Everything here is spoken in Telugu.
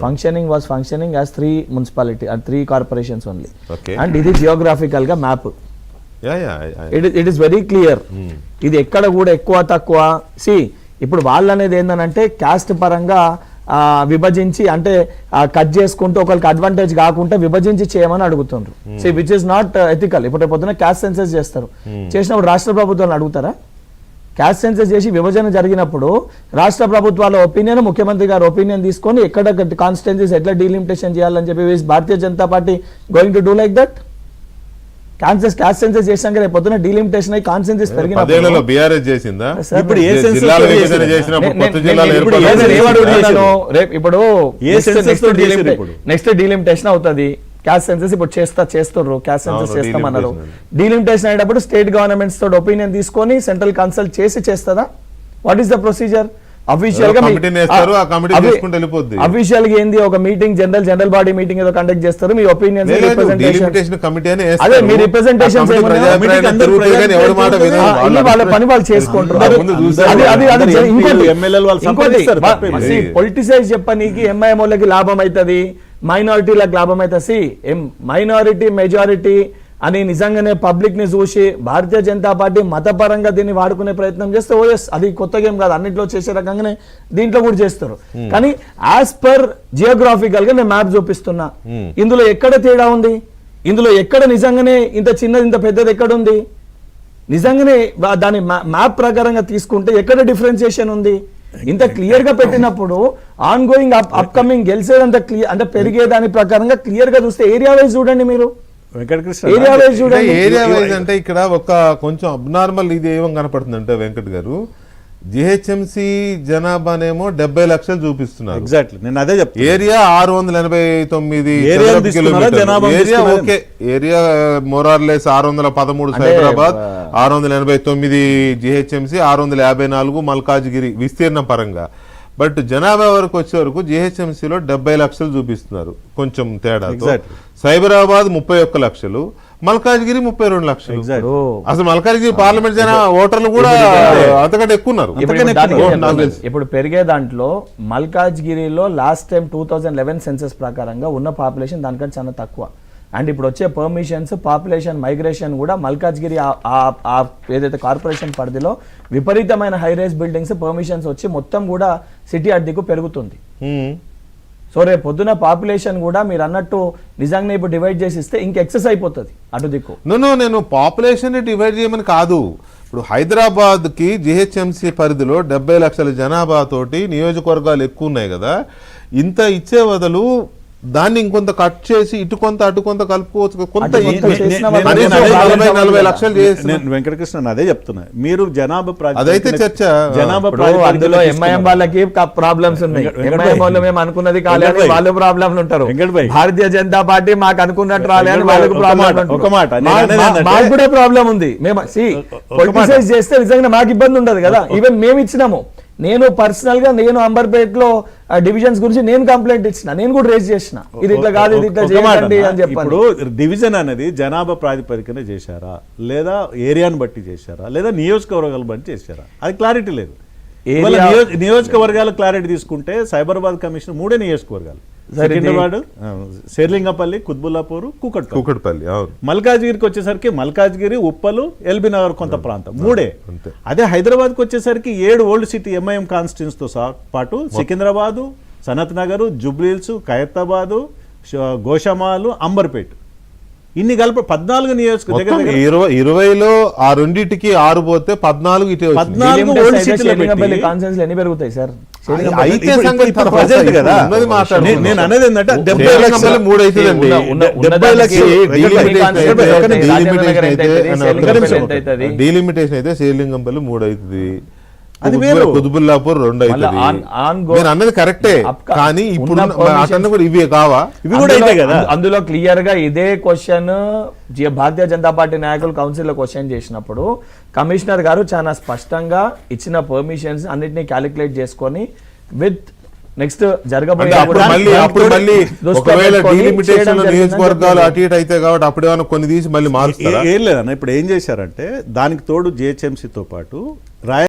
functioning was functioning as 3 municipality and 3 corporations only. Okay. And ఇది geographical గా map. It is very clear. ఇది ఎక్కడ కూడా ఎక్కువ తక్కువ ఇప్పుడు వాళ్ళు అనేది ఏంటంటే క్యాస్ట్ పరంగా విభజించి అంటే కట్ చేసుకుంటూ ఒకరికి అడ్వాంటేజ్ కాకుండా విభజించి చేయమని అడుగుతున్నారు. Which is not ethical. ఇప్పుడు పొద్దున క్యాస్ట్ సెన్సస్ చేస్తారు, చేసినప్పుడు రాష్ట్ర ప్రభుత్వాన్ని అడుగుతారా? క్యాస్ట్ సెన్సస్ చేసి విభజన జరిగినప్పుడు రాష్ట్ర ప్రభుత్వాల ఒపీనియన్, ముఖ్యమంత్రి గారి ఒపీనియన్ తీసుకొని ఎక్కడ కాన్స్టిట్యుయెన్సీస్ ఎట్లా డీలిమిటేషన్ చేయాలని చెప్పి Bharatiya Janata party going to do like that? Caste census చేసాక రేపు పొద్దున డీలిమిటేషన్ అయ్యి కాన్స్టిట్యుయెన్సీస్ పెరిగినప్పుడు బీఆర్ఎస్ చేసిందా? ఇప్పుడు నెక్స్ట్ డీలిమిటేషన్ అవుతుంది. క్యాస్ట్ సెన్సస్ ఇప్పుడు చేస్తారు, క్యాస్ట్ సెన్సస్ చేస్తామన్నారు. డీలిమిటేషన్ అయ్యేటప్పుడు స్టేట్ గవర్నమెంట్స్ తోటి ఒపీనియన్ తీసుకొని సెంట్రల్ కన్సల్ట్ చేసి చేస్తుందా? What is the procedure? Official గా ఏంది, ఒక మీటింగ్ జనరల్ బాడీ మీటింగ్ ఏదో కండక్ట్ చేస్తారు, మీ ఒపీనియన్స్ వాళ్ళ పని వాళ్ళు చేసుకుంటారు. పొలిటిసైజ్ చెప్పనీకి ఎంఐఎం వాళ్ళకి లాభం అవుతుంది, మైనారిటీలకు లాభం అవుతుంది. మైనారిటీ మెజారిటీ అని నిజంగానే పబ్లిక్ ని చూసి భారతీయ జనతా పార్టీ మతపరంగా దీన్ని వాడుకునే ప్రయత్నం చేస్తే ఓఎస్ అది కొత్త గేమ్ కాదు, అన్నింటిలో చేసే రకంగానే దీంట్లో కూడా చేస్తారు. కానీ యాజ్ పర్ జియోగ్రాఫికల్ గా నేను మ్యాప్ చూపిస్తున్నా, ఇందులో ఎక్కడ తేడా ఉంది? ఇందులో ఎక్కడ నిజంగానే ఇంత చిన్నది ఇంత పెద్దది ఎక్కడ ఉంది? నిజంగానే దాని మ్యాప్ ప్రకారంగా తీసుకుంటే ఎక్కడ డిఫరెన్సియేషన్ ఉంది? ఇంత క్లియర్ గా పెట్టినప్పుడు ఆన్ గోయింగ్ అప్కమింగ్ గెలిచేదంత క్లియర్ అంటే పెరిగేదాని ప్రకారంగా క్లియర్ గా చూస్తే ఏరియా వైజ్ చూడండి మీరు. ఏరియా వైజ్ అంటే ఇక్కడ ఒక కొంచెం అబ్నార్మల్ ఇది ఏమో కనపడుతుంది అంటే వెంకట్ గారు, జిహెచ్ఎంసి జనాభానేమో 70 లక్షలు చూపిస్తున్నారు. ఎగ్జాక్ట్లీ నేను అదే చెప్తాను. Area 689 area okay, area more or less 613 Cyberabad, 689 GHMC, 654 Malkajgiri విస్తీర్ణం పరంగా. బట్ జనాభా వరకు వచ్చే వరకు జిహెచ్ఎంసీలో 70 లక్షలు చూపిస్తున్నారు, కొంచెం తేడా. సైబరాబాద్ 31 లక్షలు, మల్కాజ్గిరి 32 లక్షలు. అసలు మల్కాజ్గిరి పార్లమెంట్ ఓటర్లు కూడా అంతకంటే ఎక్కువ ఉన్నారు. ఇప్పుడు పెరిగే దాంట్లో మల్కాజ్గిరిలో లాస్ట్ టైం 2011 సెన్సస్ ప్రకారంగా ఉన్న పాపులేషన్ దానికంటే చాలా తక్కువ. అండ్ ఇప్పుడు వచ్చే పర్మిషన్స్, పాపులేషన్ మైగ్రేషన్ కూడా మల్కాజ్గిరి ఏదైతే కార్పొరేషన్ పరిధిలో విపరీతమైన హై రైజ్ బిల్డింగ్స్ పర్మిషన్స్ వచ్చి మొత్తం కూడా సిటీ అద్దెకు పెరుగుతుంది. సో రేపు పొద్దున పాపులేషన్ కూడా మీరు అన్నట్టు నిజంగా ఇప్పుడు డివైడ్ చేసి ఇస్తే ఇంక ఎక్సెస్ అయిపోతుంది అటు దిక్కు. నేను పాపులేషన్ డివైడ్ చేయమని కాదు, ఇప్పుడు హైదరాబాద్ కి జిహెచ్ఎంసీ పరిధిలో 70 లక్షల జనాభా తోటి నియోజకవర్గాలు ఎక్కువ ఉన్నాయి కదా, ఇంత ఇచ్చే బదులు దాన్ని ఇంకొంత కట్ చేసి ఇటు కొంత అటు కొంత కలుపుకోవచ్చు. కొంత 40 లక్షలు వెంకటకృష్ణ అదే చెప్తున్నా. మీరు జనాభా అదైతే చర్చ, అందులో ఎంఐఎం వాళ్ళకి ప్రాబ్లమ్స్ ఉన్నాయి. ఎంఐఎం వాళ్ళు మేము అనుకున్నది కాలేదు, వాళ్ళు ప్రాబ్లమ్లు ఉంటారు. భారతీయ జనతా పార్టీ మాకు అనుకున్నట్టు రాలేదు, వాళ్ళకు మాకు కూడా ప్రాబ్లం ఉంది. మేము పొలిటిసైజ్ చేస్తే నిజంగా మాకు ఇబ్బంది ఉండదు కదా. ఈవెన్ మేము ఇచ్చినాము, నేను పర్సనల్ గా నేను అంబర్పేటలో డివిజన్స్ గురించి నేను కంప్లైంట్ ఇచ్చిన, నేను కూడా రేజ్ చేసిన, ఇది ఇట్లా కాదు ఇది ఇట్లా చేయండి అని చెప్పాను. ఇప్పుడు డివిజన్ అనేది జనాభా ప్రాతిపదికన చేశారా, లేదా ఏరియాను బట్టి చేశారా, లేదా నియోజకవర్గాలు బట్టి చేశారా, అది క్లారిటీ లేదు. నియోజకవర్గాల క్లారిటీ తీసుకుంటే సైబరాబాద్ కమిషన్ 3 నియోజకవర్గాలు, సికింద్రాబాద్, శేర్లింగపల్లి, కుత్బుల్లాపూర్, కూకట్పల్లి. మల్కాజ్గిరికి వచ్చేసరికి మల్కాజ్గిరి, ఉప్పలు, ఎల్బీ నగర్ కొంత ప్రాంతం 3. అదే హైదరాబాద్ కి వచ్చేసరికి 7 ఓల్డ్ సిటీ ఎంఐఎం కాన్స్టిట్యూన్స్ తో పాటు సికింద్రాబాదు, సనత్ నగర్, జుబ్లీహిల్స్, ఖైరతాబాదు, గోషామాలు, అంబర్పేట్, ఇన్ని కలిపి 14 నియోజకవర్గం. 20లో ఆ రెండింటికి 6 పోతే 14 ఇటే 14 ఓల్డ్ సిటీలు కాన్స్టిట్యూన్సీలు ఎన్ని పెరుగుతాయి సార్? నేను అనేది ఏంటంటే 70 లక్షలు 3 అవుతుందండి. 70 లక్షలు డీలిమిటేషన్ అయితే శ్రీలింగంపల్లి 3 అవుతుంది, అది వేరు, కుతుబుల్లాపూర్ 2 అవుతుంది. నేను అన్నది కరెక్టే, కానీ ఇప్పుడు ఇవి కావా, ఇవి కూడా అయితే కదా. అందులో క్లియర్ గా ఇదే క్వశ్చన్ భారతీయ జనతా పార్టీ నాయకులు కౌన్సిల్ లో క్వశ్చన్ చేసినప్పుడు కమిషనర్ గారు చాలా స్పష్టంగా ఇచ్చిన పర్మిషన్స్ అన్నిటినీ క్యాలిక్యులేట్ చేసుకొని విత్ నెక్స్ట్ జరగబోయే నియోజకవర్గాలు అటు ఇటు అయితే కాబట్టి అప్పుడేమన్నా కొన్ని తీసి మళ్ళీ మారుస్తారు. ఏం లేదన్న, ఇప్పుడు ఏం చేశారంటే దానికి తోడు జిహెచ్ఎంసీతో పాటు